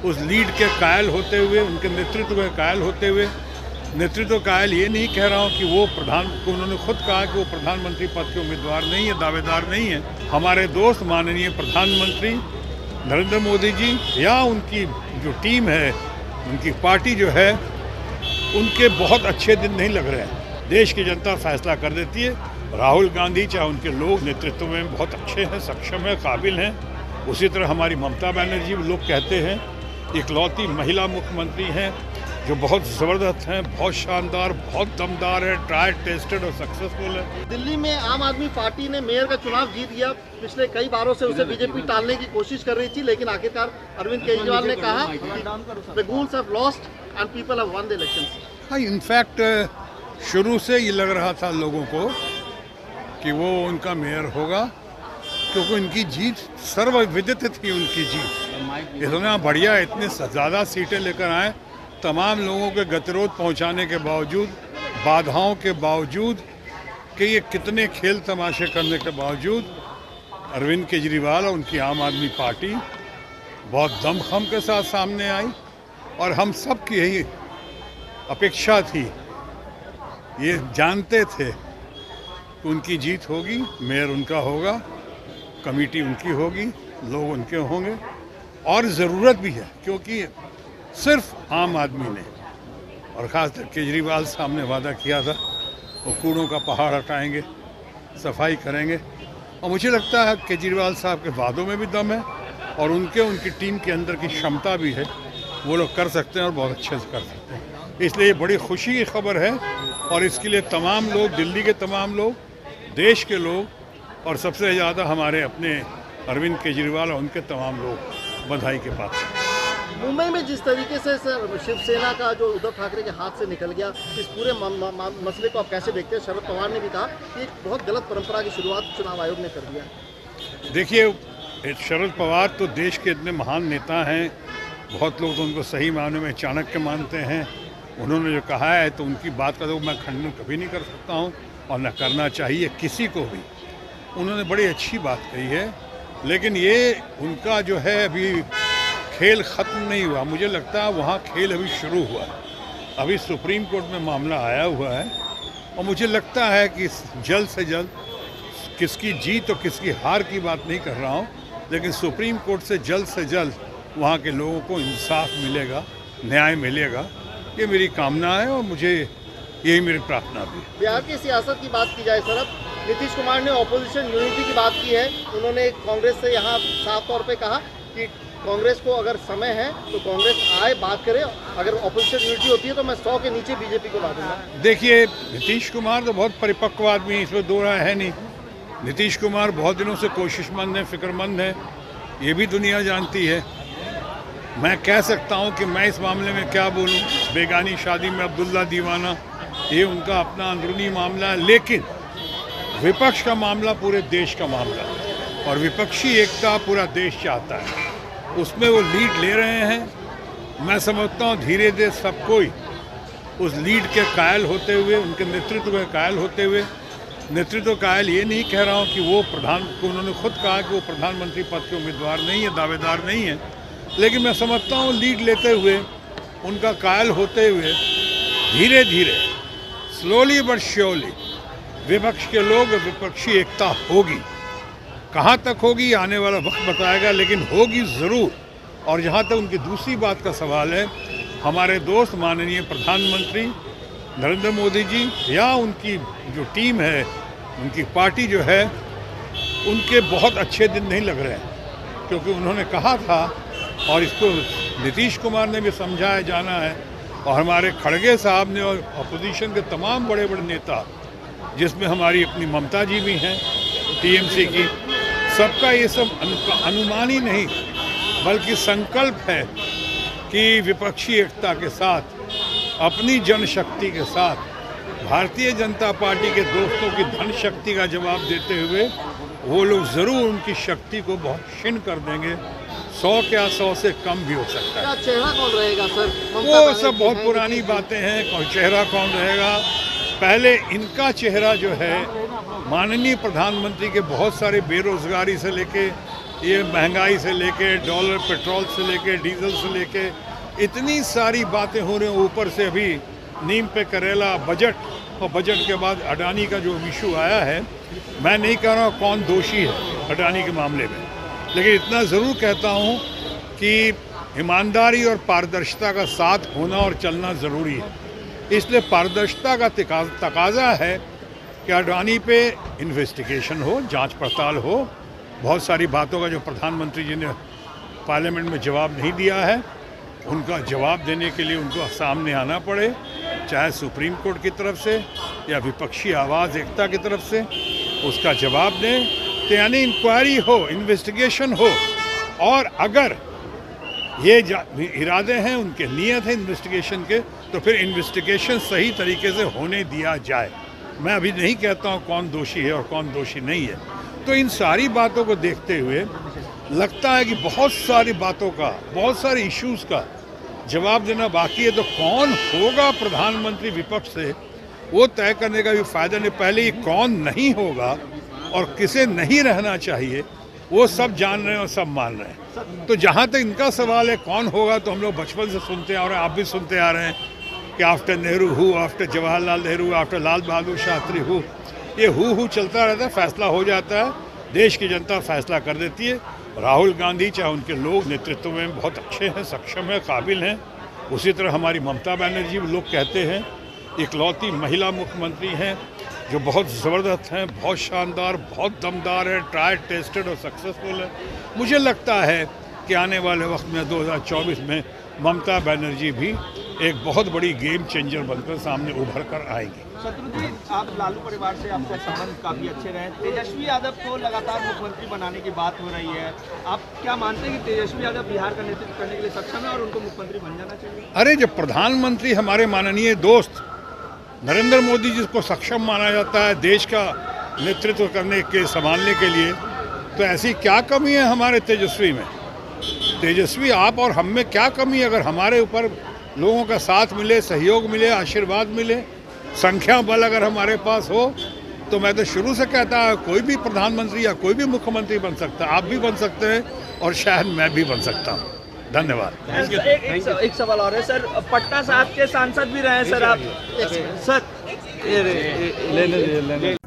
उस लीड के कायल होते हुए, उनके नेतृत्व के कायल होते हुए, नेतृत्व कायल ये नहीं कह रहा हूँ कि वो उन्होंने खुद कहा कि वो प्रधानमंत्री पद के उम्मीदवार नहीं है, दावेदार नहीं है। हमारे दोस्त माननीय प्रधानमंत्री नरेंद्र मोदी जी या उनकी जो टीम है, उनकी पार्टी जो है, उनके बहुत अच्छे दिन नहीं लग रहे हैं। देश की जनता फैसला कर देती है। राहुल गांधी चाहे उनके लोग नेतृत्व में बहुत अच्छे हैं, सक्षम हैं, काबिल हैं। उसी तरह हमारी ममता बनर्जी, लोग कहते हैं इकलौती महिला मुख्यमंत्री हैं जो बहुत ज़बरदस्त हैं, बहुत शानदार, बहुत दमदार है, ट्राई टेस्टेड और सक्सेसफुल है। दिल्ली में आम आदमी पार्टी ने मेयर का चुनाव जीत गया। पिछले कई बारों से उसे बीजेपी टालने की कोशिश कर रही थी, लेकिन आखिरकार अरविंद केजरीवाल ने कहा the girls have lost and people have one the elections. हाँ, इनफैक्ट शुरू से ये लग रहा था लोगों को कि वो उनका मेयर होगा, क्योंकि उनकी जीत सर्वविदित थी। उनकी जीत इतना बढ़िया, इतने ज़्यादा सीटें लेकर आए, तमाम लोगों के गतिरोध पहुंचाने के बावजूद, बाधाओं के बावजूद, कि ये कितने खेल तमाशे करने के बावजूद अरविंद केजरीवाल और उनकी आम आदमी पार्टी बहुत दमखम के साथ सामने आई। और हम सब की यही अपेक्षा थी, ये जानते थे कि उनकी जीत होगी, मेयर उनका होगा, कमेटी उनकी होगी, लोग उनके होंगे। और ज़रूरत भी है, क्योंकि सिर्फ आम आदमी ने और ख़ासकर केजरीवाल साहब ने वादा किया था वो कूड़ों का पहाड़ हटाएंगे, सफाई करेंगे। और मुझे लगता है केजरीवाल साहब के वादों में भी दम है और उनकी टीम के अंदर की क्षमता भी है। वो लोग कर सकते हैं और बहुत अच्छे से कर सकते हैं। इसलिए बड़ी खुशी की खबर है और इसके लिए तमाम लोग, दिल्ली के तमाम लोग, देश के लोग और सबसे ज़्यादा हमारे अपने अरविंद केजरीवाल और उनके तमाम लोग बधाई के पात्र हैं। मुंबई में जिस तरीके से सर शिवसेना का जो उद्धव ठाकरे के हाथ से निकल गया, इस पूरे मसले को आप कैसे देखते हैं? शरद पवार ने भी कहा कि एक बहुत गलत परंपरा की शुरुआत चुनाव आयोग ने कर दिया। देखिए, शरद पवार तो देश के इतने महान नेता हैं, बहुत लोग तो उनको सही मायने में चाणक्य मानते हैं। उन्होंने जो कहा है तो उनकी बात का तो मैं खंडन कभी नहीं कर सकता हूँ और न करना चाहिए किसी को भी। उन्होंने बड़ी अच्छी बात कही है, लेकिन ये उनका जो है अभी खेल ख़त्म नहीं हुआ। मुझे लगता है वहाँ खेल अभी शुरू हुआ है। अभी सुप्रीम कोर्ट में मामला आया हुआ है और मुझे लगता है कि जल्द से जल्द, किसकी जीत और किसकी हार की बात नहीं कर रहा हूँ, लेकिन सुप्रीम कोर्ट से जल्द वहाँ के लोगों को इंसाफ मिलेगा, न्याय मिलेगा। ये मेरी कामना है और मुझे यही मेरी प्रार्थना भी है। बिहार की सियासत की बात की जाए सर, अब नीतीश कुमार ने ऑपोजिशन यूनिटी की बात की है। उन्होंने कांग्रेस से यहाँ साफ तौर पे कहा कि कांग्रेस को अगर समय है तो कांग्रेस आए, बात करे, अगर ऑपोजिशन यूनिटी होती है तो मैं 100 के नीचे बीजेपी को ला दूंगा। देखिए, नीतीश कुमार तो बहुत परिपक्व आदमी है, इसमें दो राय है नहीं। नीतीश कुमार बहुत दिनों से कोशिशमंद है, फिक्रमंद है, ये भी दुनिया जानती है। मैं कह सकता हूँ कि मैं इस मामले में क्या बोलूँ, बेगानी शादी में अब्दुल्ला दीवाना, ये उनका अपना अंदरूनी मामला है। लेकिन विपक्ष का मामला पूरे देश का मामला है और विपक्षी एकता पूरा देश चाहता है, उसमें वो लीड ले रहे हैं। मैं समझता हूँ धीरे धीरे सब कोई उस लीड के कायल होते हुए, उनके नेतृत्व के कायल होते हुए, नेतृत्व कायल ये नहीं कह रहा हूँ कि वो उन्होंने खुद कहा कि वो प्रधानमंत्री पद के उम्मीदवार नहीं है, दावेदार नहीं है, लेकिन मैं समझता हूँ लीड लेते हुए, उनका कायल होते हुए, धीरे धीरे, स्लोली बट श्योरली विपक्ष के लोग, विपक्षी एकता होगी। कहाँ तक होगी आने वाला वक्त बताएगा, लेकिन होगी ज़रूर। और जहाँ तक उनकी दूसरी बात का सवाल है, हमारे दोस्त माननीय प्रधानमंत्री नरेंद्र मोदी जी या उनकी जो टीम है, उनकी पार्टी जो है, उनके बहुत अच्छे दिन नहीं लग रहे हैं, क्योंकि उन्होंने कहा था और इसको नीतीश कुमार ने भी समझाया जाना है और हमारे खड़गे साहब ने और अपोजिशन के तमाम बड़े बड़े नेता, जिसमें हमारी अपनी ममता जी भी हैं टीएमसी की, सबका ये सब अनुमान ही नहीं बल्कि संकल्प है कि विपक्षी एकता के साथ, अपनी जनशक्ति के साथ, भारतीय जनता पार्टी के दोस्तों की धन शक्ति का जवाब देते हुए वो लोग ज़रूर उनकी शक्ति को बहुत क्षीण कर देंगे। 100 क्या 100 से कम भी हो सकता है। चेहरा कौन रहेगा सर? वो सब बहुत पुरानी बातें हैं। चेहरा कौन रहेगा, पहले इनका चेहरा जो है, माननीय प्रधानमंत्री के बहुत सारे बेरोजगारी से लेके ये महंगाई से लेके डॉलर पेट्रोल से लेके डीजल से लेके इतनी सारी बातें हो रही हैं। ऊपर से अभी नीम पे करेला बजट, और बजट के बाद अडानी का जो इशू आया है, मैं नहीं कह रहा हूँ कौन दोषी है अडानी के मामले में, लेकिन इतना ज़रूर कहता हूँ कि ईमानदारी और पारदर्शिता का साथ होना और चलना ज़रूरी है। इसलिए पारदर्शिता का तकाजा है कि अडानी पे इन्वेस्टिगेशन हो, जांच पड़ताल हो। बहुत सारी बातों का जो प्रधानमंत्री जी ने पार्लियामेंट में जवाब नहीं दिया है, उनका जवाब देने के लिए उनको सामने आना पड़े, चाहे सुप्रीम कोर्ट की तरफ से या विपक्षी आवाज़ एकता की तरफ से, उसका जवाब दें। तो यानी इंक्वायरी हो, इन्वेस्टिगेशन हो, और अगर ये इरादे हैं, उनके नियत है इन्वेस्टिगेशन के, तो फिर इन्वेस्टिगेशन सही तरीके से होने दिया जाए। मैं अभी नहीं कहता हूँ कौन दोषी है और कौन दोषी नहीं है। तो इन सारी बातों को देखते हुए लगता है कि बहुत सारी बातों का, बहुत सारे इश्यूज़ का जवाब देना बाकी है। तो कौन होगा प्रधानमंत्री विपक्ष से, वो तय करने का भी फायदा नहीं। पहले ये कौन नहीं होगा और किसे नहीं रहना चाहिए, वो सब जान रहे हैं और सब मान रहे हैं। तो जहाँ तक इनका सवाल है कौन होगा, तो हम लोग बचपन से सुनते आ रहे हैं, आप भी सुनते आ रहे हैं कि after Nehru who, after Jawaharlal Nehru, after Lal Bahadur Shastri who. ये हु चलता रहता है, फैसला हो जाता है, देश की जनता फैसला कर देती है। राहुल गांधी चाहे उनके लोग नेतृत्व में बहुत अच्छे हैं, सक्षम हैं, काबिल हैं। उसी तरह हमारी ममता बनर्जी, लोग कहते हैं इकलौती महिला मुख्यमंत्री हैं जो बहुत ज़बरदस्त हैं, बहुत शानदार, बहुत दमदार है, ट्राइड टेस्टेड और सक्सेसफुल है। मुझे लगता है कि आने वाले वक्त में 2024 में ममता बनर्जी भी एक बहुत बड़ी गेम चेंजर बनकर सामने उभर कर आएंगी। शत्रुघ्न जी, आप लालू परिवार से आपके संबंध काफी अच्छे रहे। तेजस्वी यादव को लगातार मुख्यमंत्री बनाने की बात हो रही है, आप क्या मानते हैं कि तेजस्वी यादव बिहार का नेतृत्व करने के लिए सक्षम है और उनको मुख्यमंत्री बन जाना चाहिए? अरे, जब प्रधानमंत्री हमारे माननीय दोस्त नरेंद्र मोदी जी को सक्षम माना जाता है देश का नेतृत्व करने के, संभालने के लिए, तो ऐसी क्या कमी है हमारे तेजस्वी में? तेजस्वी आप और हम में क्या कमी है? अगर हमारे ऊपर लोगों का साथ मिले, सहयोग मिले, आशीर्वाद मिले, संख्या बल अगर हमारे पास हो, तो मैं तो शुरू से कहता है कोई भी प्रधानमंत्री या कोई भी मुख्यमंत्री बन सकता है। आप भी बन सकते हैं और शायद मैं भी बन सकता हूँ। धन्यवाद। एक सवाल और है सर, पटना साहब के सांसद भी रहे सर आप, सर लेने